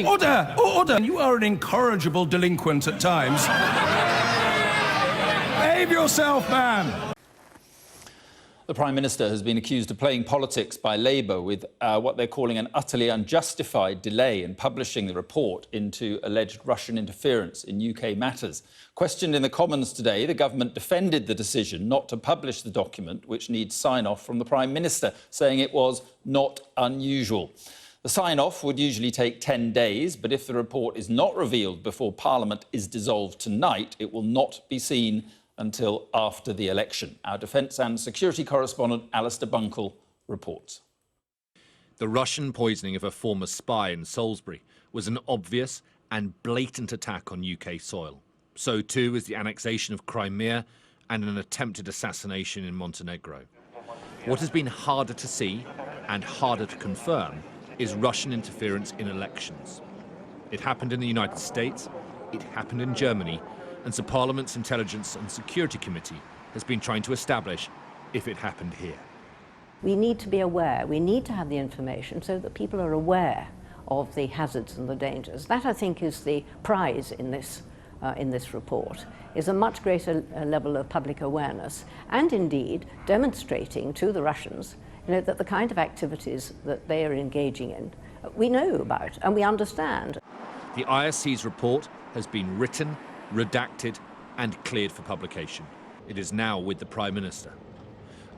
Order! Order! You are an incorrigible delinquent at times. Behave yourself, man! The Prime Minister has been accused of playing politics by Labour with what they're calling an utterly unjustified delay in publishing the report into alleged Russian interference in UK matters. Questioned in the Commons today, the government defended the decision not to publish the document, which needs sign-off from the Prime Minister, saying it was not unusual. The sign-off would usually take 10 days, but if the report is not revealed before Parliament is dissolved tonight, it will not be seen until after the election. Our defence and security correspondent Alistair Bunkle reports. The Russian poisoning of a former spy in Salisbury was an obvious and blatant attack on UK soil. So too is the annexation of Crimea and an attempted assassination in Montenegro. What has been harder to see and harder to confirm is Russian interference in elections. It happened in the United States, it happened in Germany, and so Parliament's Intelligence and Security Committee has been trying to establish if it happened here. We need to be aware, we need to have the information so that people are aware of the hazards and the dangers. That, I think, is the prize in this report, is a much greater level of public awareness and indeed demonstrating to the Russians that the kind of activities that they are engaging in, we know about and we understand. The ISC's report has been written, redacted and cleared for publication. It is now with the Prime Minister.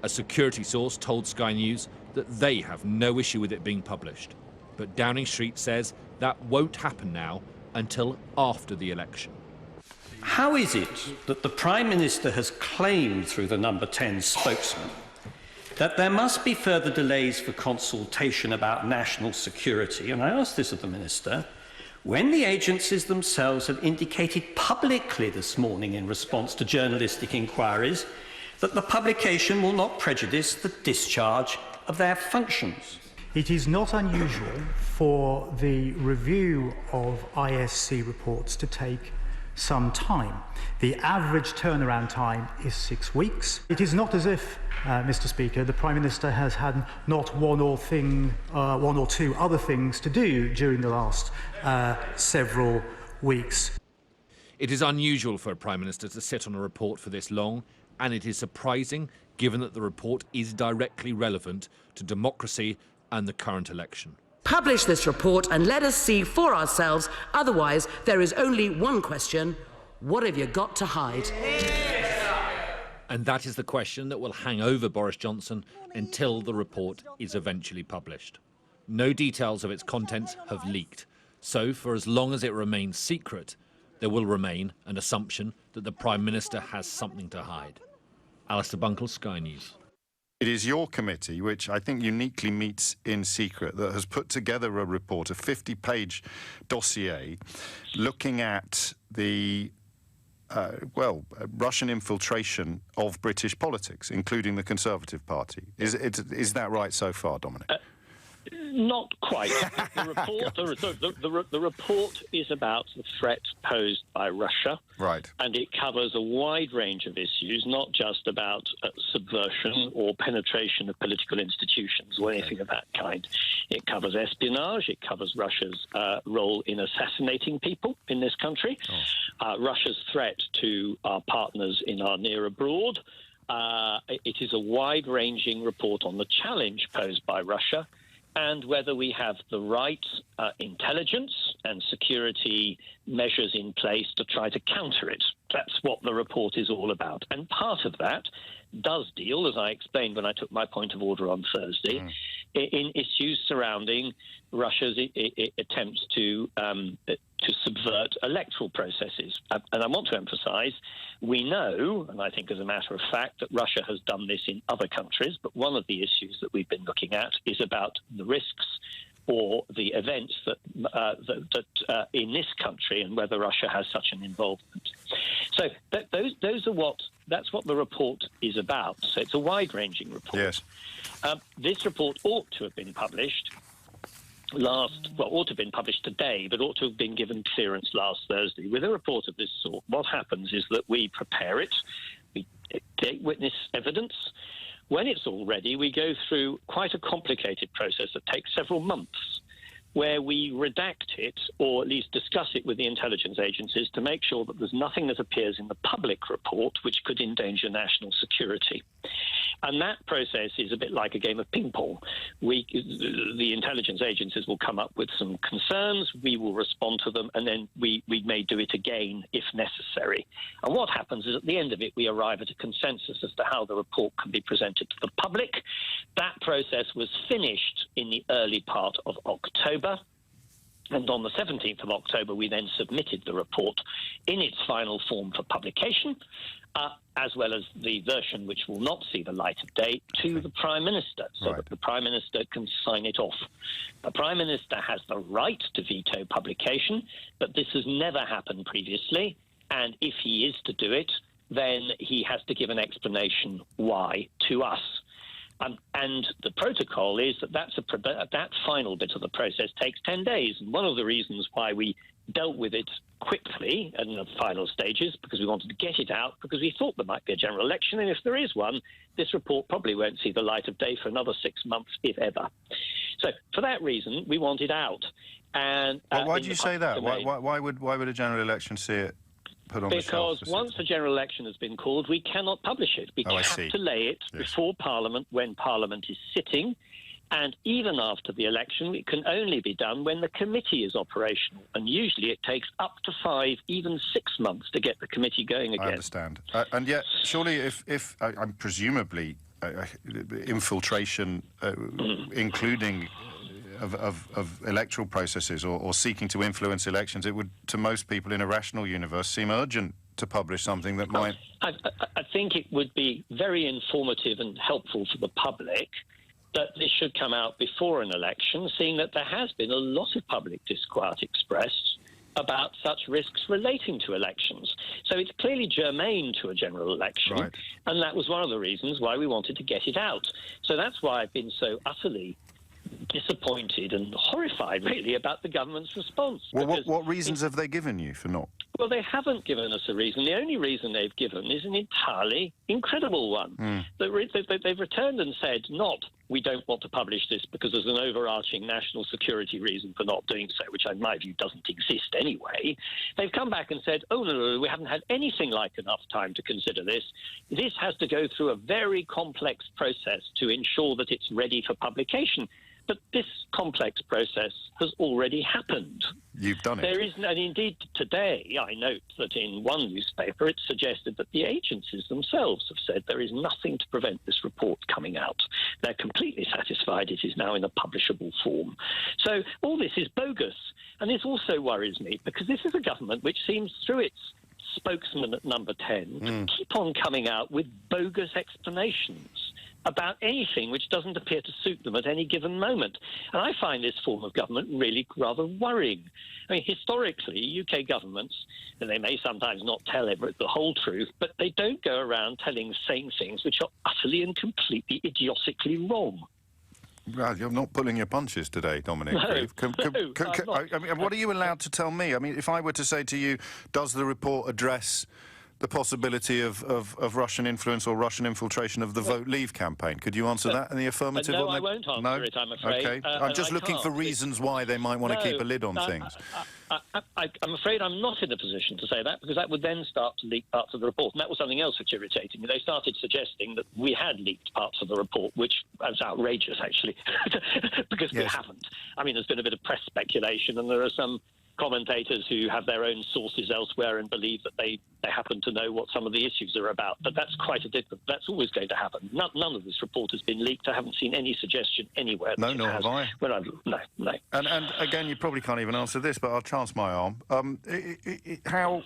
A security source told Sky News that they have no issue with it being published. But Downing Street says that won't happen now until after the election. How is it that the Prime Minister has claimed through the Number 10 spokesman that there must be further delays for consultation about national security, and I ask this of the Minister, when the agencies themselves have indicated publicly this morning in response to journalistic inquiries that the publication will not prejudice the discharge of their functions? It is not unusual for the review of ISC reports to take some time. The average turnaround time is 6 weeks. It is not as if, Mr. Speaker, the Prime Minister has had not one or two other things to do during the last several weeks. It is unusual for a Prime Minister to sit on a report for this long, and it is surprising given that the report is directly relevant to democracy and the current election. Publish this report and let us see for ourselves. Otherwise, there is only one question: what have you got to hide? And that is the question that will hang over Boris Johnson until the report is eventually published. No details of its contents have leaked, so for as long as it remains secret, there will remain an assumption that the Prime Minister has something to hide. Alistair Bunkle, Sky News. It is your committee, which I think uniquely meets in secret, that has put together a report, a 50-page dossier, looking at the, Russian infiltration of British politics, including the Conservative Party. Is that right so far, Dominic? Not quite. The report is about the threat posed by Russia. Right. And it covers a wide range of issues, not just about subversion or penetration of political institutions or anything of that kind. It covers espionage. It covers Russia's role in assassinating people in this country, Russia's threat to our partners in our near abroad. It is a wide-ranging report on the challenge posed by Russia and whether we have the right intelligence and security measures in place to try to counter it. That's what the report is all about. And part of that does deal, as I explained when I took my point of order on Thursday, in issues surrounding Russia's attempts to subvert electoral processes. And I want to emphasise, we know, and I think as a matter of fact, that Russia has done this in other countries, but one of the issues that we've been looking at is about the risks or the events that in this country and whether Russia has such an involvement. So that's what the report is about. So it's a wide-ranging report. Yes. This report ought to have been published ought to have been published today, but ought to have been given clearance last Thursday. With a report of this sort, what happens is that we prepare it, we take witness evidence. When it's all ready, we go through quite a complicated process that takes several months, where we redact it, or at least discuss it with the intelligence agencies to make sure that there's nothing that appears in the public report which could endanger national security. And that process is a bit like a game of ping pong. The intelligence agencies will come up with some concerns, we will respond to them, and then we may do it again if necessary. And what happens is at the end of it, we arrive at a consensus as to how the report can be presented to the public. That process was finished in the early part of October. And on the 17th of October, we then submitted the report in its final form for publication, as well as the version which will not see the light of day, to the Prime Minister, so that the Prime Minister can sign it off. The Prime Minister has the right to veto publication, but this has never happened previously. And if he is to do it, then he has to give an explanation why to us. And the protocol is that that final bit of the process takes 10 days. And one of the reasons why we dealt with it quickly in the final stages, because we wanted to get it out, because we thought there might be a general election. And if there is one, this report probably won't see the light of day for another 6 months, if ever. So for that reason, we want it out. And why do you say that? Why would a general election see it? Because once a general election has been called, we cannot publish it. We have to lay it before Parliament when Parliament is sitting. And even after the election, it can only be done when the committee is operational. And usually it takes up to 5, even 6 months to get the committee going again. I understand. And yet, surely if I'm presumably infiltration, including of electoral processes or seeking to influence elections, it would, to most people in a rational universe, seem urgent to publish something that might... I think it would be very informative and helpful for the public that this should come out before an election, seeing that there has been a lot of public disquiet expressed about such risks relating to elections. So it's clearly germane to a general election, and that was one of the reasons why we wanted to get it out. So that's why I've been so utterly disappointed and horrified, really, about the government's response. Well, what reasons have they given you for not? Well, they haven't given us a reason. The only reason they've given is an entirely incredible one. They've returned and said, not, we don't want to publish this because there's an overarching national security reason for not doing so, which in my view doesn't exist anyway. They've come back and said, oh, no, we haven't had anything like enough time to consider this. This has to go through a very complex process to ensure that it's ready for publication. But this complex process has already happened. You've done it. There is, and indeed today I note that in one newspaper it's suggested that the agencies themselves have said there is nothing to prevent this report coming out. They're completely satisfied it is now in a publishable form. So all this is bogus. And this also worries me because this is a government which seems, through its spokesman at number 10, to keep on coming out with bogus explanations about anything which doesn't appear to suit them at any given moment. And I find this form of government really rather worrying. I mean, historically, UK governments, and they may sometimes not tell the whole truth, but they don't go around saying things which are utterly and completely idiotically wrong. Well, you're not pulling your punches today, Dominic. No, I mean, what are you allowed to tell me? I mean, if I were to say to you, does the report address the possibility of Russian influence or Russian infiltration of the Vote Leave campaign? Could you answer that in the affirmative? No, I won't answer it, I'm afraid. Okay. I'm just looking for reasons why they might want to keep a lid on things. I'm afraid I'm not in a position to say that, because that would then start to leak parts of the report. And that was something else which irritated me. They started suggesting that we had leaked parts of the report, which was outrageous, actually, because we haven't. I mean, there's been a bit of press speculation, and there are some commentators who have their own sources elsewhere and believe that they happen to know what some of the issues are about. But that's quite a different... That's always going to happen. None of this report has been leaked. I haven't seen any suggestion anywhere. No, nor have I. Well, no. And again, you probably can't even answer this, but I'll chance my arm. How...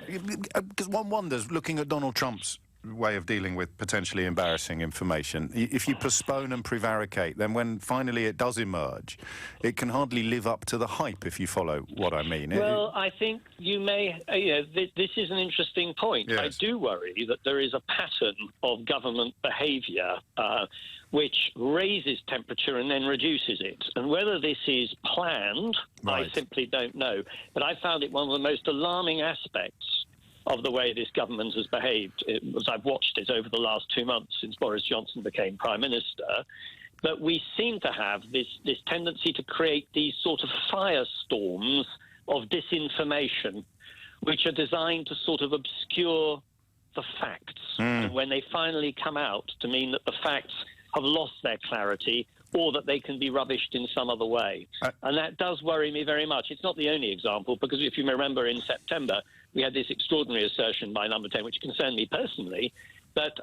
Because one wonders, looking at Donald Trump's way of dealing with potentially embarrassing information, if you postpone and prevaricate, then when finally it does emerge, it can hardly live up to the hype, if you follow what I mean. Well, I think you may... this is an interesting point. Yes. I do worry that there is a pattern of government behaviour which raises temperature and then reduces it. And whether this is planned, I simply don't know. But I found it one of the most alarming aspects of the way this government has behaved, as I've watched it over the last 2 months since Boris Johnson became Prime Minister, that we seem to have this tendency to create these sort of firestorms of disinformation, which are designed to sort of obscure the facts. And when they finally come out to mean that the facts have lost their clarity or that they can be rubbished in some other way. And that does worry me very much. It's not the only example, because if you remember in September, we had this extraordinary assertion by Number 10, which concerned me personally, that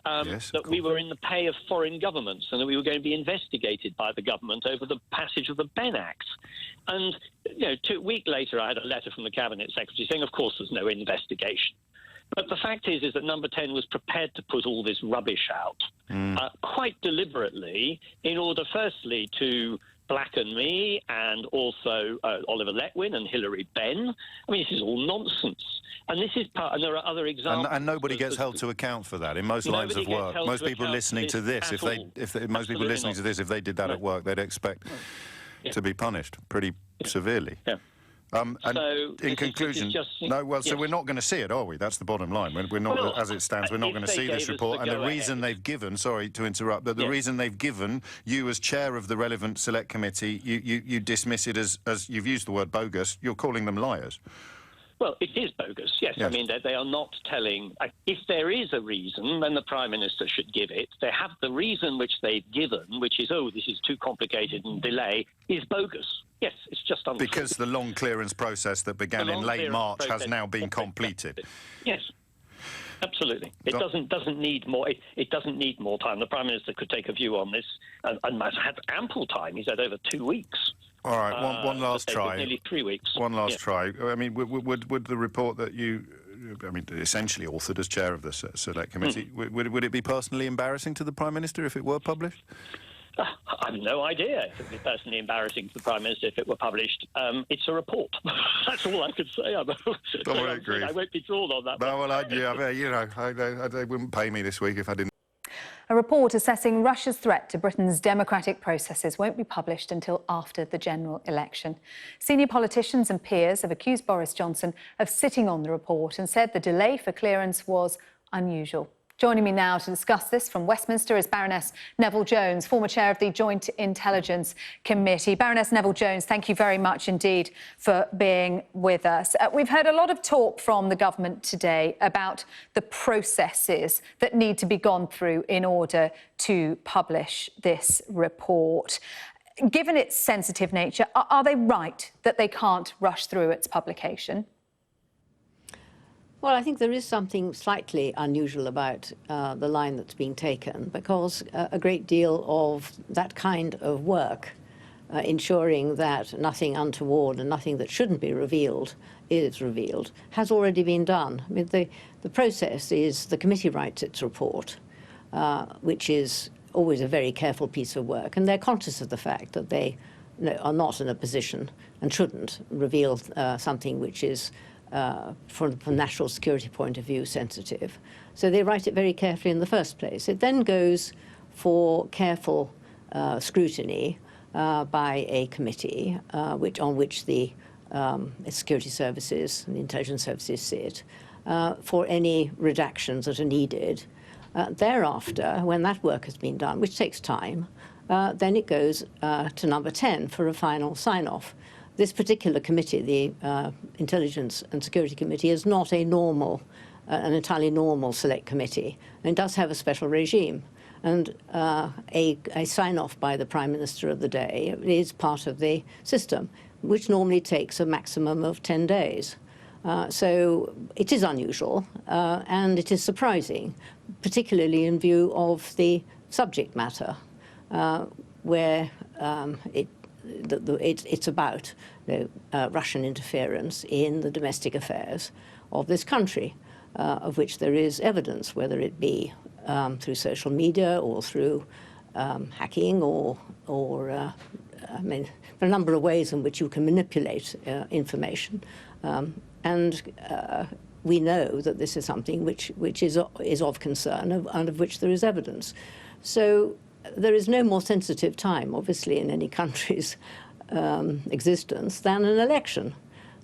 we were in the pay of foreign governments and that we were going to be investigated by the government over the passage of the Benn Act. And, a week later, I had a letter from the Cabinet Secretary saying, of course, there's no investigation. But the fact is that Number 10 was prepared to put all this rubbish out quite deliberately in order, firstly, to blacken me and also Oliver Letwin and Hilary Benn. I mean, this is all nonsense. And this is part, and there are other examples. And nobody gets held to account for that in most lines of work. Most people listening to this, if they did that at work, they'd expect to be punished pretty severely. Yeah. And so in conclusion, so we're not going to see it, are we? That's the bottom line. We're not, as it stands, we're not going to see this report. And the reason they've given, sorry to interrupt, but the reason they've given you as chair of the relevant select committee, you dismiss it as you've used the word bogus. You're calling them liars. Well, it is bogus, yes. I mean, they are not telling... If there is a reason, then the Prime Minister should give it. They have the reason which they've given, which is, this is too complicated and delay, is bogus. Yes, it's just untrue. Because the long clearance process that began in late March has now been completed. Yes. Absolutely. It doesn't need more. It doesn't need more time. The Prime Minister could take a view on this and might have had ample time. He's had over 2 weeks. All right, one last try. Nearly 3 weeks. One last try. I mean, would the report that you, essentially authored as chair of the Select Committee, would it be personally embarrassing to the Prime Minister if it were published? I have no idea if it would be personally embarrassing to the Prime Minister if it were published. It's a report. That's all I could say. I won't be drawn on that. No, well, they wouldn't pay me this week if I didn't. A report assessing Russia's threat to Britain's democratic processes won't be published until after the general election. Senior politicians and peers have accused Boris Johnson of sitting on the report and said the delay for clearance was unusual. Joining me now to discuss this from Westminster is Baroness Neville-Jones, former chair of the Joint Intelligence Committee. Baroness Neville-Jones, thank you very much indeed for being with us. We've heard a lot of talk from the government today about the processes that need to be gone through in order to publish this report. Given its sensitive nature, are they right that they can't rush through its publication? Well, I think there is something slightly unusual about the line that's being taken, because a great deal of that kind of work, ensuring that nothing untoward and nothing that shouldn't be revealed is revealed, has already been done. I mean, the process is the committee writes its report, which is always a very careful piece of work, and they're conscious of the fact that they are not in a position and shouldn't reveal something which is from a national security point of view, sensitive. So they write it very carefully in the first place. It then goes for careful scrutiny by a committee on which the security services and the intelligence services sit for any redactions that are needed. Thereafter, when that work has been done, which takes time, then it goes to Number 10 for a final sign-off. This particular committee, the Intelligence and Security Committee, is not a normal, an entirely normal select committee. And it does have a special regime. And a sign-off by the Prime Minister of the day is part of the system, which normally takes a maximum of 10 days. So it is unusual and it is surprising, particularly in view of the subject matter, where it's about Russian interference in the domestic affairs of this country, of which there is evidence, whether it be through social media or through hacking or I mean, there are a number of ways in which you can manipulate information. And we know that this is something which is of concern and of which there is evidence. So there is no more sensitive time, obviously, in any country's existence than an election.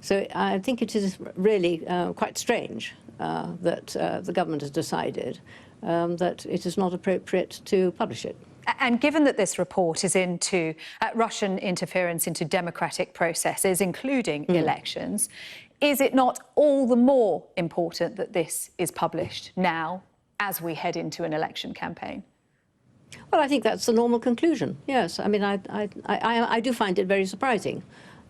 So I think it is really quite strange that the government has decided that it is not appropriate to publish it. And given that this report is into Russian interference into democratic processes, including elections, is it not all the more important that this is published now as we head into an election campaign? Well, I think that's the normal conclusion, yes. I mean, I do find it very surprising.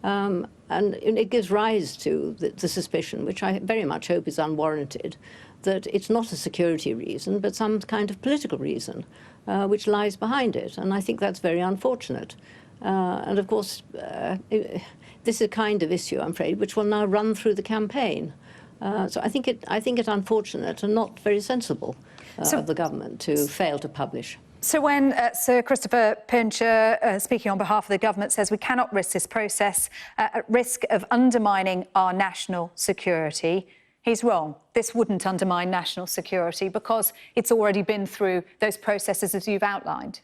And it gives rise to the suspicion, which I very much hope is unwarranted, that it's not a security reason, but some kind of political reason which lies behind it. And I think that's very unfortunate. And of course, this is a kind of issue, I'm afraid, which will now run through the campaign. So I think it unfortunate and not very sensible of the government to fail to publish. So when Sir Christopher Pincher, speaking on behalf of the government, says we cannot risk this process at risk of undermining our national security, he's wrong. This wouldn't undermine national security because it's already been through those processes as you've outlined.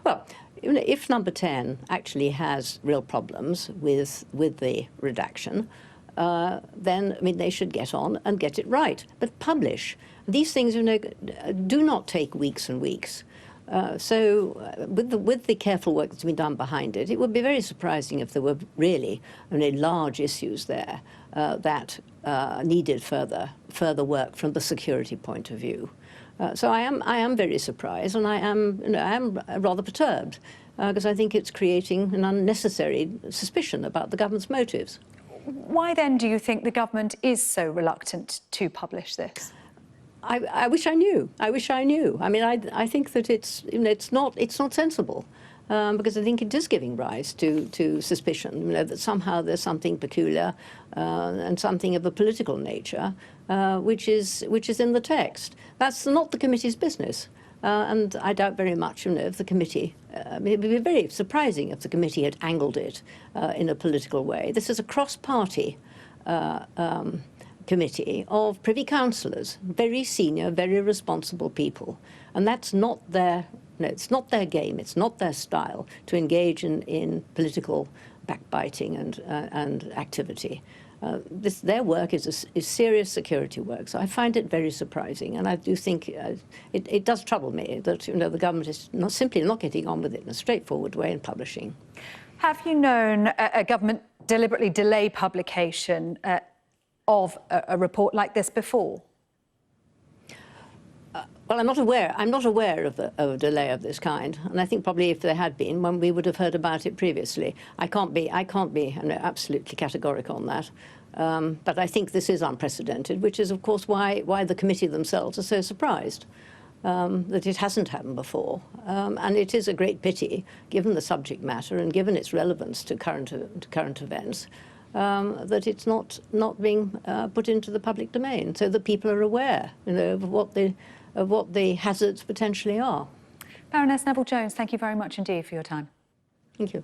Well, if Number 10 actually has real problems with the redaction, then, I mean, they should get on and get it right. But publish. These things, do not take weeks and weeks. With the careful work that's been done behind it, it would be very surprising if there were really large issues there that needed further work from the security point of view. So I am very surprised, and I am rather perturbed because I think it's creating an unnecessary suspicion about the government's motives. Why then do you think the government is so reluctant to publish this? I wish I knew. I wish I knew. I mean, I think that it's not sensible because I think it is giving rise to suspicion. That somehow there's something peculiar and something of a political nature which is in the text. That's not the committee's business. And I doubt very much, if the committee, it would be very surprising if the committee had angled it in a political way. This is a cross-party committee of privy councillors, very senior, very responsible people. And that's not their, it's not their game, it's not their style to engage in political backbiting and activity. Their work is serious security work, so I find it very surprising, and I do think it does trouble me that the government is simply not getting on with it in a straightforward way in publishing. Have you known a government deliberately delay publication of a report like this before? Well, I'm not aware of a delay of this kind, and I think probably if there had been, when we would have heard about it previously. I can't be absolutely categorical on that. But I think this is unprecedented, which is, of course, why the committee themselves are so surprised that it hasn't happened before. And it is a great pity, given the subject matter and given its relevance to current events, that it's not being put into the public domain, so that people are aware, of what the hazards potentially are. Baroness Neville-Jones, thank you very much indeed for your time. Thank you.